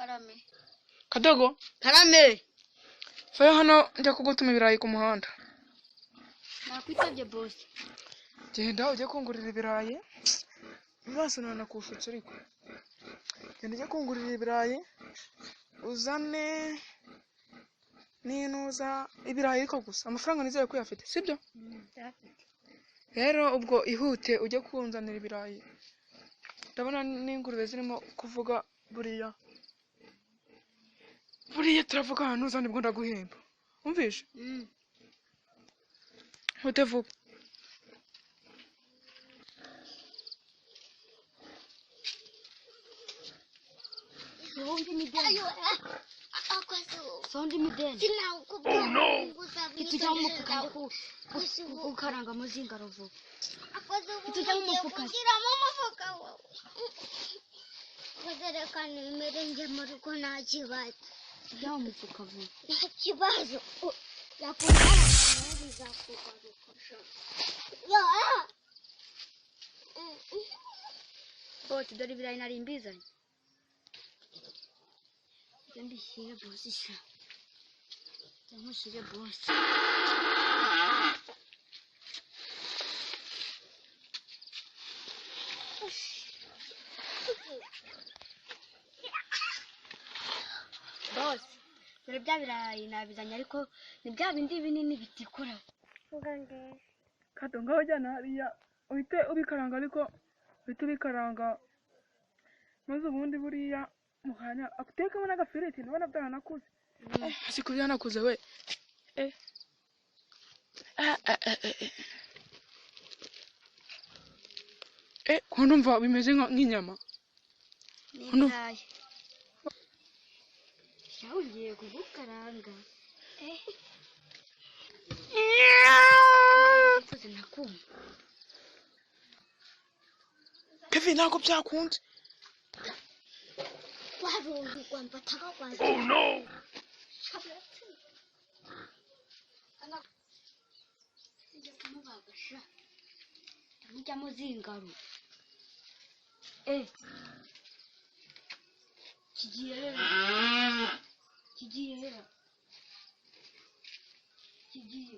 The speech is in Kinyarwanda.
karame. Kadogo Karame. vayo hano njya kugutuma ibirayi ku muhanda. Nakwitabye boss. Genda ujye kungurira ibirayi. Mwase nanakushutse ariko. Genda ujye kungurira ibirayi. Uzane ninuza ibirayi ariko gusa amafaranga nizeye ko uyafite sibyo? Ndafite. Rero ubwo ihute ujye kunzanira ibirayi. Ndabona n'ingurube zirimo kuvuga buriya turavuga ahantu uzane bwo ndaguhemba. Umvishe? Hute vuba. Sondi mideni. Sondi mideni. Oh no. Kitujya mu mufuka njye kukaranga muzingaro vuba. Kitujya mu mufuka. Bazerekana imirenge muri ko nta kibazo. Tujya mu mufuka vuba. Nta kibazo. Yakunda bizakugaruka. Ya. Bote dore ibirayi nari mbizanye. Mbishyire boss sha. Ndamushyire boss. Boss, dore bya birayi nabizanye ariko ni bya bindi binini bitikura. Kato ngaho jyana hariya uhite ubikaranga ariko uhite ubikaranga maze ubundi buriya muhanya akutekamo n'agafiriti ndabona byanakuze. Siko byanakuze we. Ko numva bimeze nk'inyama. N'ibirayi. Ugiye kugukaranga. Kevin ntabwo byakunze. Oh no. Mujya muzingaro. Kigiye. Kigiye.